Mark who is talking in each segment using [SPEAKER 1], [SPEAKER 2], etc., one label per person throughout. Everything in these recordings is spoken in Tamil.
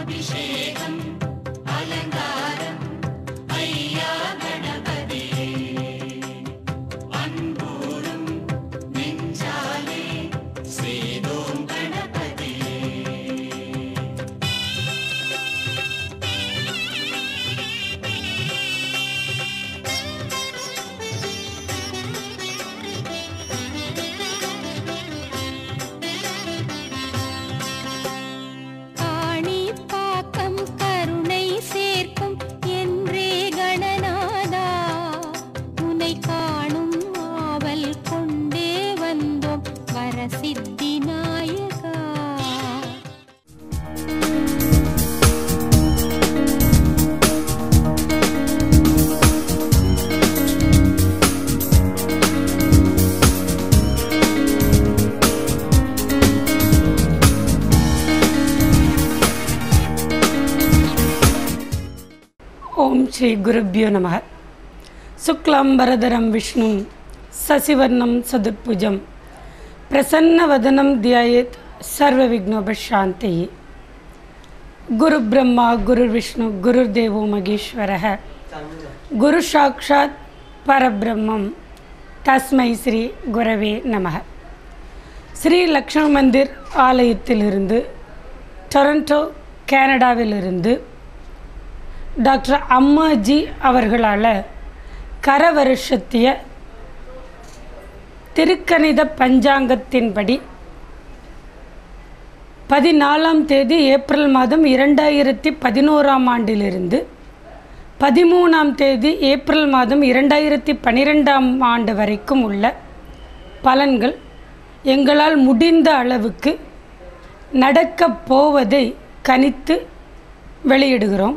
[SPEAKER 1] அபிஷேகம் அலங்காரம் ஐயா கணபதியே அன்பூரும் நெஞ்சாலே செய்தோம் கணபதியே.
[SPEAKER 2] ओम श्री गुरुभ्यो नमः. शुक्लांबरधरं विष्णुं शशिवर्णं सदुर्भुजं प्रसन्नवदनं ध्यायेत् सर्वविघ्नोपशान्तये. गुरुब्रह्मा गुरुर्विष्णु गुरुर्देवो महेश्वरः गुरु साक्षात् परब्रह्मं तस्मै श्री गुरवे नमः. श्री लक्ष्मण मंदिर ஆலயத்திலிருந்து டொரண்டோ கனடாவிலிருந்து டாக்டர் அம்மாஜி அவர்களால் கரவருஷத்திய திருக்கணித பஞ்சாங்கத்தின்படி 14ஆம் தேதி ஏப்ரல் மாதம் 2011ஆம் ஆண்டிலிருந்து 13ஆம் தேதி ஏப்ரல் மாதம் 2012ஆம் ஆண்டு வரைக்கும் உள்ள பலன்கள் எங்களால் முடிந்த அளவுக்கு நடக்கப் போவதை கணித்து வெளியிடுகிறோம்.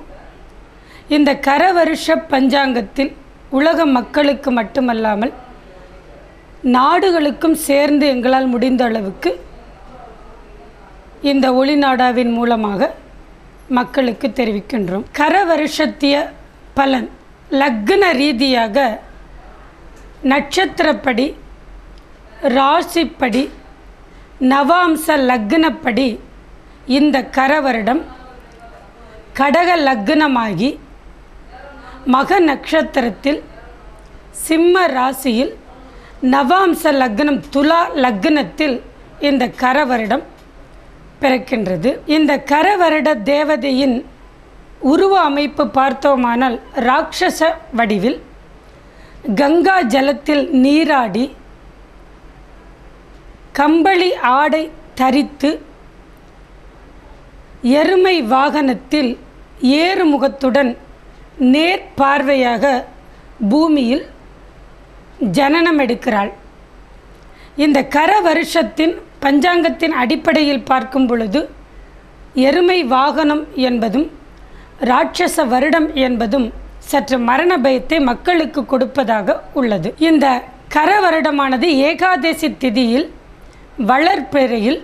[SPEAKER 2] இந்த கரவருஷ பஞ்சாங்கத்தில் உலக மக்களுக்கு மட்டுமல்லாமல் நாடுகளுக்கும் சேர்ந்து எங்களால் முடிந்த அளவுக்கு இந்த ஒளிநாடாவின் மூலமாக மக்களுக்கு தெரிவிக்கின்றோம். கரவருஷத்திய பலன் லக்ன ரீதியாக நட்சத்திரப்படி ராசிப்படி நவாம்ச லக்னப்படி இந்த கரவருடம் கடக லக்னமாகி மக நட்சத்திரத்தில் சிம்ம ராசியில் நவாம்ச லக்னம் துலா லக்னத்தில் இந்த கரவருடம் பிறக்கின்றது. இந்த கரவருட தேவதையின் உருவ அமைப்பு பார்த்தோமானால் ராட்சச வடிவில் கங்கா ஜலத்தில் நீராடி கம்பளி ஆடை தரித்து எருமை வாகனத்தில் ஏறுமுகத்துடன் நேர் பார்வையாக பூமியில் ஜனனம் எடுக்கிறாள். இந்த கரவருஷத்தின் பஞ்சாங்கத்தின் அடிப்படையில் பார்க்கும் பொழுது எருமை வாகனம் என்பதும் ராட்சச வருடம் என்பதும் சற்று மரண பயத்தை மக்களுக்கு கொடுப்பதாக உள்ளது. இந்த கரவருடமானது ஏகாதசி திதியில் வளர்பிறையில்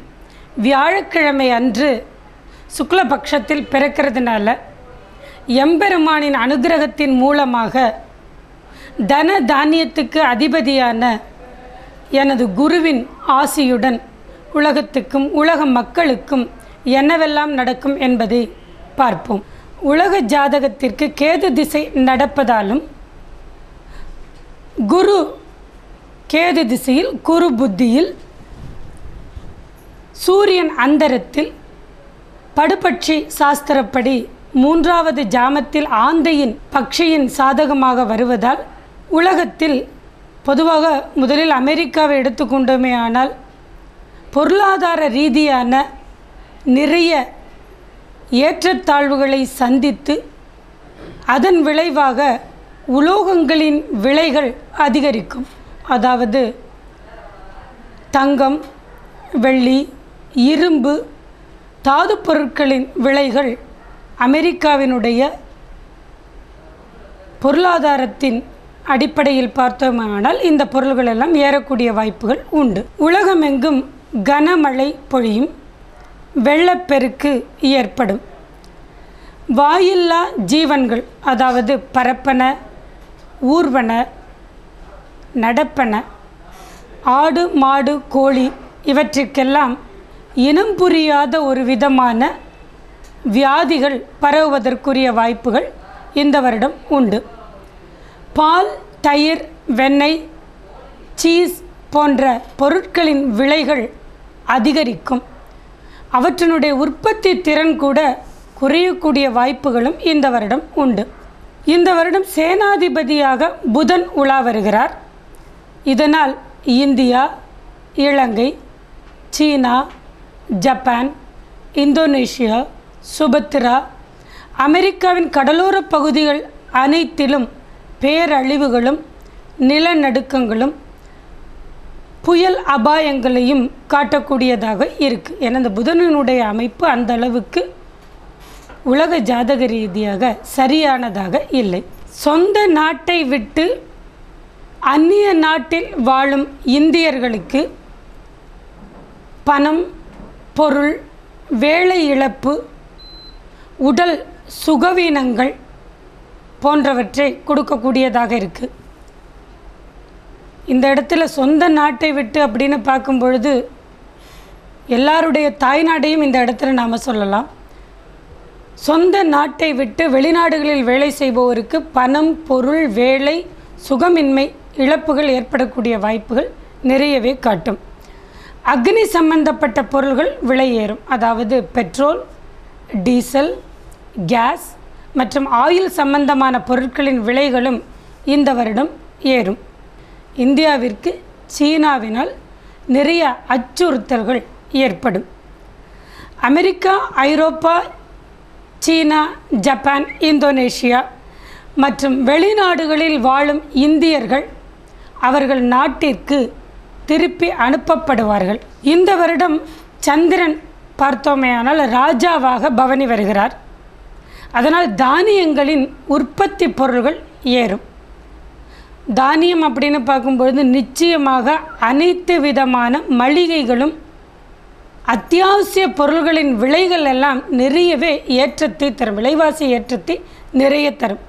[SPEAKER 2] வியாழக்கிழமை அன்று சுக்லபக்ஷத்தில் பிறக்கிறதுனால எம்பெருமானின் அனுகிரகத்தின் மூலமாக தன தானியத்துக்கு அதிபதியான எனது குருவின் ஆசியுடன் உலகத்துக்கும் உலக மக்களுக்கும் என்னவெல்லாம் நடக்கும் என்பதை பார்ப்போம். உலக ஜாதகத்திற்கு கேது திசை நடப்பதாலும் குரு கேது திசையில் குரு புத்தியில் சூரியன் அந்தரத்தில் படுபட்சி சாஸ்திரப்படி 3வது ஜாமத்தில் ஆந்தையின் பக்ஷியின் சாதகமாக வருவதால் உலகத்தில் பொதுவாக முதலில் அமெரிக்காவை எடுத்துக்கொண்டோமே ஆனால் பொருளாதார ரீதியான நிறைய ஏற்றத்தாழ்வுகளை சந்தித்து அதன் விளைவாக உலோகங்களின் விலைகள் அதிகரிக்கும். அதாவது தங்கம், வெள்ளி, இரும்பு, தாது பொருட்களின் விலைகள் அமெரிக்காவினுடைய பொருளாதாரத்தின் அடிப்படையில் பார்த்தோமானால் இந்த பொருள்கள் எல்லாம் ஏறக்கூடிய வாய்ப்புகள் உண்டு. உலகமெங்கும் கனமழை பொழியும், வெள்ளப்பெருக்கு ஏற்படும். வாயில்லா ஜீவன்கள் அதாவது பரப்பன, ஊர்வன, நடப்பன, ஆடு மாடு கோழி இவற்றிற்கெல்லாம் இனம் புரியாத ஒரு விதமான வியாதிகள் பரவுவதற்குரிய வாய்ப்புகள் இந்த வருடம் உண்டு. பால், தயிர், வெண்ணெய், சீஸ் போன்ற பொருட்களின் விலைகள் அதிகரிக்கும். அவற்றினுடைய உற்பத்தி திறன் கூட குறையக்கூடிய வாய்ப்புகளும் இந்த வருடம் உண்டு. இந்த வருடம் சேனாதிபதியாக புதன் உலா வருகிறார். இதனால் இந்தியா, இலங்கை, சீனா, ஜப்பான், இந்தோனேஷியா, சுபத்திரா, அமெரிக்காவின் கடலோர பகுதிகள் அனைத்திலும் பேரழிவுகளும் நிலநடுக்கங்களும் புயல் அபாயங்களையும் காட்டக்கூடியதாக இருக்குது. ஏன்னா இந்த புதனினுடைய அமைப்பு அந்த அளவுக்கு உலக ஜாதக ரீதியாக சரியானதாக இல்லை. சொந்த நாட்டை விட்டு அந்நிய நாட்டில் வாழும் இந்தியர்களுக்கு பணம், பொருள், வேலை இழப்பு, உடல் சுகவீனங்கள் போன்றவற்றை கொடுக்கக்கூடியதாக இருக்குது. இந்த இடத்துல சொந்த நாட்டை விட்டு அப்படின்னு பார்க்கும் பொழுது எல்லாருடைய தாய்நாட்டையும் இந்த இடத்துல நாம் சொல்லலாம். சொந்த நாட்டை விட்டு வெளிநாடுகளில் வேலை செய்பவருக்கு பணம், பொருள், வேலை, சுகமின்மை, இழப்புகள் ஏற்படக்கூடிய வாய்ப்புகள் நிறையவே காட்டும். அக்னி சம்பந்தப்பட்ட பொருள்கள் விலை ஏறும். அதாவது பெட்ரோல், டீசல், கேஸ் மற்றும் ஆயில் சம்பந்தமான பொருட்களின் விலைகளும் இந்த வருடம் ஏறும். இந்தியாவிற்கு சீனாவினால் நிறைய அச்சுறுத்தல்கள் ஏற்படும். அமெரிக்கா, ஐரோப்பா, சீனா, ஜப்பான், இந்தோனேஷியா மற்றும் வெளிநாடுகளில் வாழும் இந்தியர்கள் அவர்கள் நாட்டிற்கு திருப்பி அனுப்பப்படுவார்கள். இந்த வருடம் சந்திரன் பார்த்தோமேயானால் ராஜாவாக பவனி வருகிறார். அதனால் தானியங்களின் உற்பத்தி பொருள்கள் ஏறும். தானியம் அப்படின்னு பார்க்கும்பொழுது நிச்சயமாக அனைத்து விதமான மளிகைகளும் அத்தியாவசிய பொருள்களின் விலைகள் எல்லாம் நிறையவே ஏற்றத்தை தரும். விலைவாசி ஏற்றத்தை நிறைய தரும்.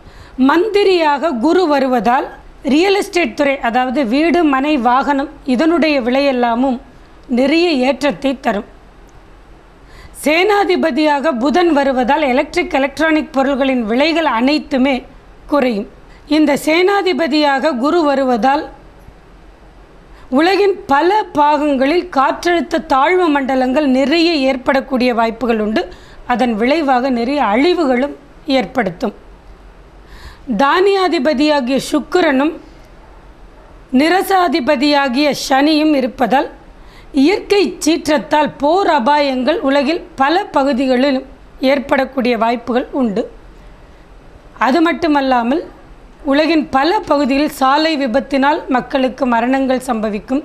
[SPEAKER 2] மந்திரியாக குரு வருவதால் ரியல் எஸ்டேட் துறை, அதாவது வீடு, மனை, வாகனம் இதனுடைய விலையெல்லாமும் நிறைய ஏற்றத்தை தரும். சேனாதிபதியாக புதன் வருவதால் எலக்ட்ரானிக் பொருள்களின் விலைகள் அனைத்துமே குறையும். இந்த சேனாதிபதியாக குரு வருவதால் உலகின் பல பாகங்களில் காற்றழுத்த தாழ்வு மண்டலங்கள் நிறைய ஏற்படக்கூடிய வாய்ப்புகள் உண்டு. அதன் விளைவாக நிறைய அழிவுகளும் ஏற்படுத்தும். தானியாதிபதியாகிய சுக்கிரனும் நிரசாதிபதியாகிய சனியும் இருப்பதால் இயற்கை சீற்றத்தால் போர் அபாயங்கள் உலகில் பல பகுதிகளிலும் ஏற்படக்கூடிய வாய்ப்புகள் உண்டு. அது மட்டுமல்லாமல் உலகின் பல பகுதியில் சாலை விபத்தினால் மக்களுக்கு மரணங்கள் சம்பவிக்கும்.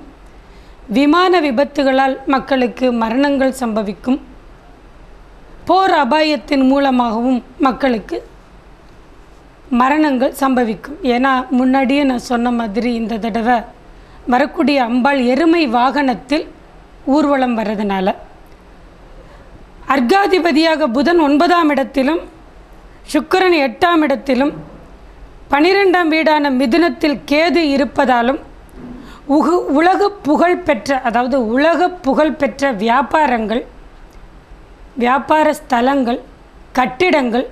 [SPEAKER 2] விமான விபத்துகளால் மக்களுக்கு மரணங்கள் சம்பவிக்கும். போர் அபாயத்தின் மூலமாகவும் மக்களுக்கு மரணங்கள் சம்பவிக்கும். ஏன்னா முன்னாடியே நான் சொன்ன மாதிரி இந்த தடவை வரக்கூடிய அம்பாள் எருமை வாகனத்தில் ஊர்வலம் வர்றதுனால அர்காதிபதியாக புதன் 9ஆம் இடத்திலும் சுக்கிரன் 8ஆம் இடத்திலும் 12ஆம் வீடான மிதுனத்தில் கேது இருப்பதாலும் உலக புகழ்பெற்ற, அதாவது உலக புகழ்பெற்ற வியாபாரங்கள், வியாபார ஸ்தலங்கள், கட்டிடங்கள்,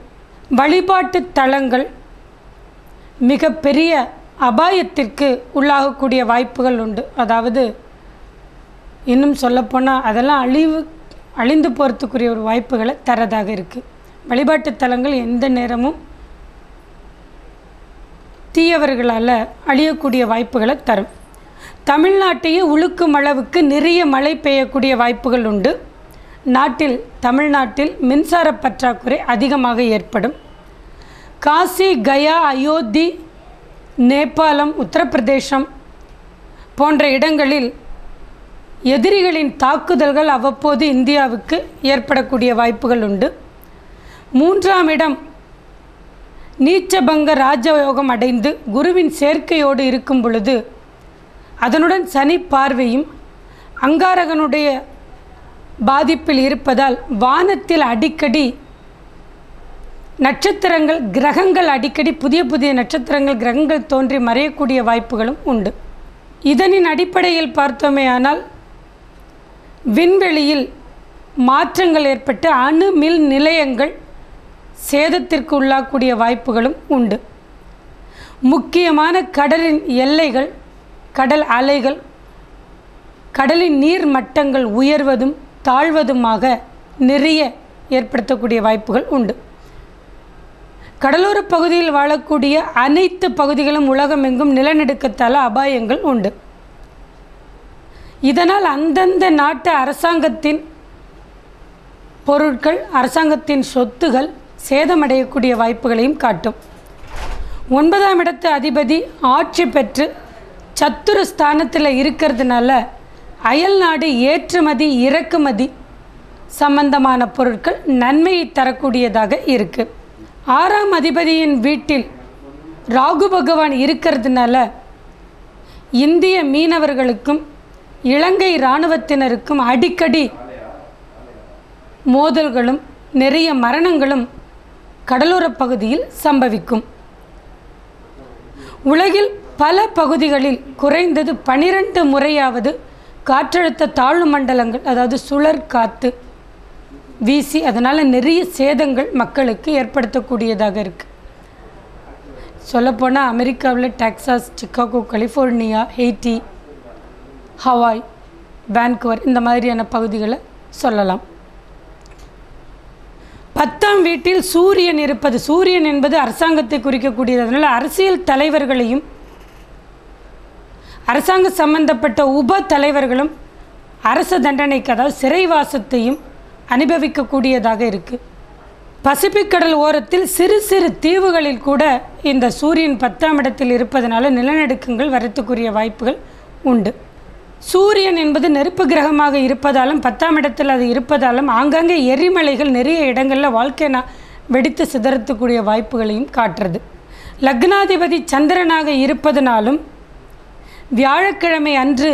[SPEAKER 2] வழிபாட்டு தலங்கள் மிக பெரிய அபாயத்திற்கு உள்ளாகக்கூடிய வாய்ப்புகள் உண்டு. அதாவது இன்னும் சொல்லப்போனால் அதெல்லாம் அழிந்து போகிறதுக்குரிய ஒரு வாய்ப்புகளை தரதாக இருக்குது. வழிபாட்டு தலங்கள் எந்த நேரமும் தீயவர்களால் அழியக்கூடிய வாய்ப்புகளை தரும். தமிழ்நாட்டையே உழுக்கும் அளவுக்கு நிறைய மழை பெய்யக்கூடிய வாய்ப்புகள் உண்டு. தமிழ்நாட்டில் மின்சார பற்றாக்குறை அதிகமாக ஏற்படும். காசி, கயா, அயோத்தி, நேபாளம், உத்தரப்பிரதேசம் போன்ற இடங்களில் எதிரிகளின் தாக்குதல்கள் அவ்வப்போது இந்தியாவுக்கு ஏற்படக்கூடிய வாய்ப்புகள் உண்டு. 3ஆம் இடம் நீச்சபங்க ராஜயோகம் அடைந்து குருவின் சேர்க்கையோடு இருக்கும் பொழுது அதனுடன் சனி பார்வையும் அங்காரகனுடைய பாதிப்பில் இருப்பதால் வானத்தில் அடிக்கடி நட்சத்திரங்கள், கிரகங்கள் அடிக்கடி புதிய நட்சத்திரங்கள், கிரகங்கள் தோன்றி மறையக்கூடிய வாய்ப்புகளும் உண்டு. இதனின் அடிப்படையில் பார்த்தோமேயானால் விண்வெளியில் மாற்றங்கள் ஏற்பட்டு அணு மின் நிலையங்கள் சேதத்திற்கு உள்ளாக்கூடிய வாய்ப்புகளும் உண்டு. முக்கியமான கடலின் எல்லைகள், கடல் அலைகள், கடலின் நீர் மட்டங்கள் உயர்வதும் தாழ்வதுமாக நிறைய ஏற்படுத்தக்கூடிய வாய்ப்புகள் உண்டு. கடலோர பகுதியில் வாழக்கூடிய அனைத்து பகுதிகளும் உலகமெங்கும் நிலநடுக்கத்தால் அபாயங்கள் உண்டு. இதனால் அந்தந்த நாட்டு அரசாங்கத்தின் பொருட்கள், அரசாங்கத்தின் சொத்துகள் சேதமடையக்கூடிய வாய்ப்புகளையும் காட்டும். 9ஆம் இடத்து அதிபதி ஆட்சி பெற்று சத்துரு ஸ்தானத்தில் இருக்கிறதுனால அயல் நாடு ஏற்றுமதி இறக்குமதி சம்பந்தமான பொருட்கள் நன்மையை தரக்கூடியதாக இருக்குது. 6ஆம் அதிபதியின் வீட்டில் ராகு பகவான் இருக்கிறதுனால இந்திய மீனவர்களுக்கும் இலங்கை இராணுவத்தினருக்கும் அடிக்கடி மோதல்களும் நிறைய மரணங்களும் கடலோர பகுதியில் சம்பவிக்கும். உலகில் பல பகுதிகளில் குறைந்தது 12 முறையாவது காற்றழுத்த தாழ்வு மண்டலங்கள், அதாவது சுழற் காற்று வீசி அதனால் நிறைய சேதங்கள் மக்களுக்கு ஏற்படுத்தக்கூடியதாக இருக்குது. சொல்லப்போனால் அமெரிக்காவில் Texas, Chicago, California, Haiti, Hawaii, Vancouver இந்த மாதிரியான பகுதிகளை சொல்லலாம். 10ஆம் வீட்டில் சூரியன் இருப்பது, சூரியன் என்பது அரசாங்கத்தை குறிக்கக்கூடியது. அதனால் அரசியல் தலைவர்களையும் அரசாங்க சம்பந்தப்பட்ட உப தலைவர்களும் அரச தண்டனைக்கு, அதாவது சிறைவாசத்தையும் அனுபவிக்கக்கூடியதாக இருக்குது. பசிபிக் கடல் ஓரத்தில் சிறு சிறு தீவுகளில் கூட இந்த சூரியன் 10ஆம் இடத்தில் இருப்பதனால நிலநடுக்கங்கள் வரத்துக்குரிய வாய்ப்புகள் உண்டு. சூரியன் என்பது நெருப்பு கிரகமாக இருப்பதாலும் 10ஆம் இடத்தில் அது இருப்பதாலும் ஆங்காங்கே எரிமலைகள் நிறைய இடங்களில் வாழ்க்கைனா வெடித்து சிதறத்துக்கூடிய வாய்ப்புகளையும் காட்டுறது. லக்னாதிபதி சந்திரனாக இருப்பதனாலும் வியாழக்கிழமை அன்று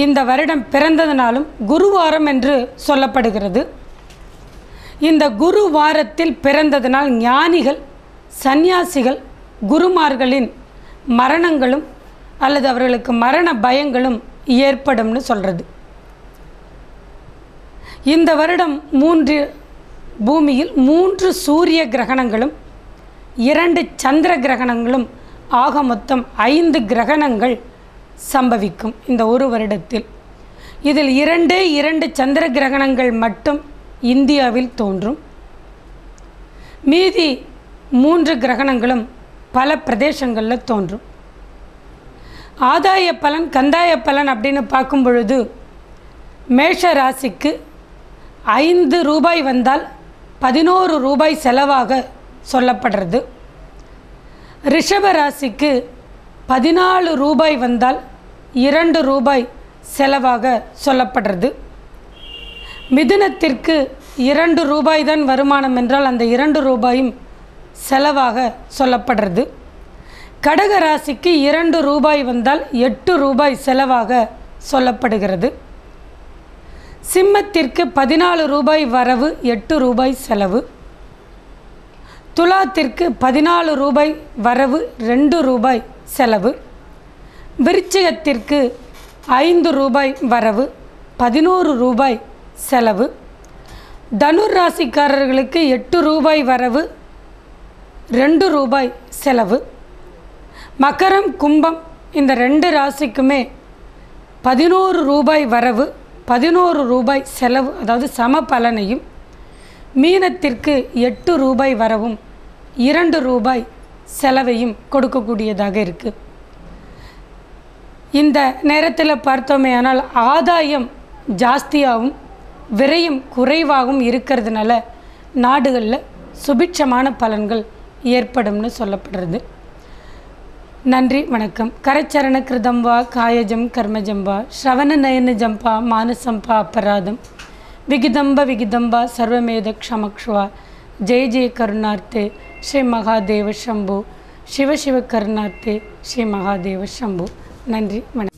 [SPEAKER 2] இந்த வருடம் பிறந்ததனாலும் குருவாரம் என்று சொல்லப்படுகிறது. இந்த குரு வாரத்தில் பிறந்ததனால் ஞானிகள், சந்நியாசிகள், குருமார்களின் மரணங்களும் அல்லது அவர்களுக்கு மரண பயங்களும் ஏற்படும்னு சொல்கிறது. இந்த வருடம் பூமியில் 3 சூரிய கிரகணங்களும் 2 சந்திர கிரகணங்களும் ஆக மொத்தம் 5 கிரகணங்கள் சம்பவிக்கும் இந்த ஒரு வருடத்தில். இதில் 2 சந்திர கிரகணங்கள் மட்டும் இந்தியாவில் தோன்றும். மீதி 3 கிரகணங்களும் பல பிரதேசங்களில் தோன்றும். ஆதாய பலன், கந்தாய பலன் அப்படின்னு பார்க்கும் பொழுது மேஷ ராசிக்கு 5 ரூபாய் வந்தால் 11 ரூபாய் செலவாக சொல்லப்படுறது. ரிஷப ராசிக்கு 14 ரூபாய் வந்தால் 2 ரூபாய் செலவாக சொல்லப்படுறது. மிதுனத்திற்கு 2 ரூபாய் தான் வருமானம் என்றால் அந்த 2 ரூபாயும் செலவாக சொல்லப்படுறது. கடக ராசிக்கு 2 ரூபாய் வந்தால் 8 ரூபாய் செலவாக சொல்லப்படுகிறது. சிம்மத்திற்கு 14 ரூபாய் வரவு, 8 ரூபாய் செலவு. துலாத்திற்கு 14 ரூபாய் வரவு, 2 ரூபாய் செலவு. விருச்சிகத்திற்கு 5 ரூபாய் வரவு, 11 ரூபாய் செலவு. தனுர் ராசிக்காரர்களுக்கு 8 ரூபாய் வரவு, 2 ரூபாய் செலவு. மகரம், கும்பம் இந்த 2 ராசிக்குமே 11 ரூபாய் வரவு, 11 ரூபாய் செலவு, அதாவது சம பலனையும். மீனத்திற்கு 8 ரூபாய் வரவும் 2 ரூபாய் செலவையும் கொடுக்கக்கூடியதாக இருக்குது. இந்த நேரத்தில் பார்த்தோமே ஆனால் ஆதாயம் ஜாஸ்தியாகவும் விரயம் குறைவாகவும் இருக்கிறதுனால நாடுகளில் சுபிட்சமான பலன்கள் ஏற்படும்னு சொல்லப்படுறது. நன்றி, வணக்கம். கரச்சரண கிருதம் வா காயஜம் கர்மஜம் வா ஸ்ரவண நயன ஜம்பா மானசம்பா அபராதம் விகிதம்ப சர்வமேத க்ஷமக்ஷ்வா ஜெய ஜெய கருணார்த்தே ஸ்ரீ மகாதேவ சம்பு சிவ சிவ கருணார்த்தே ஸ்ரீ மகாதேவ சம்பு. நன்றி, வணக்கம்.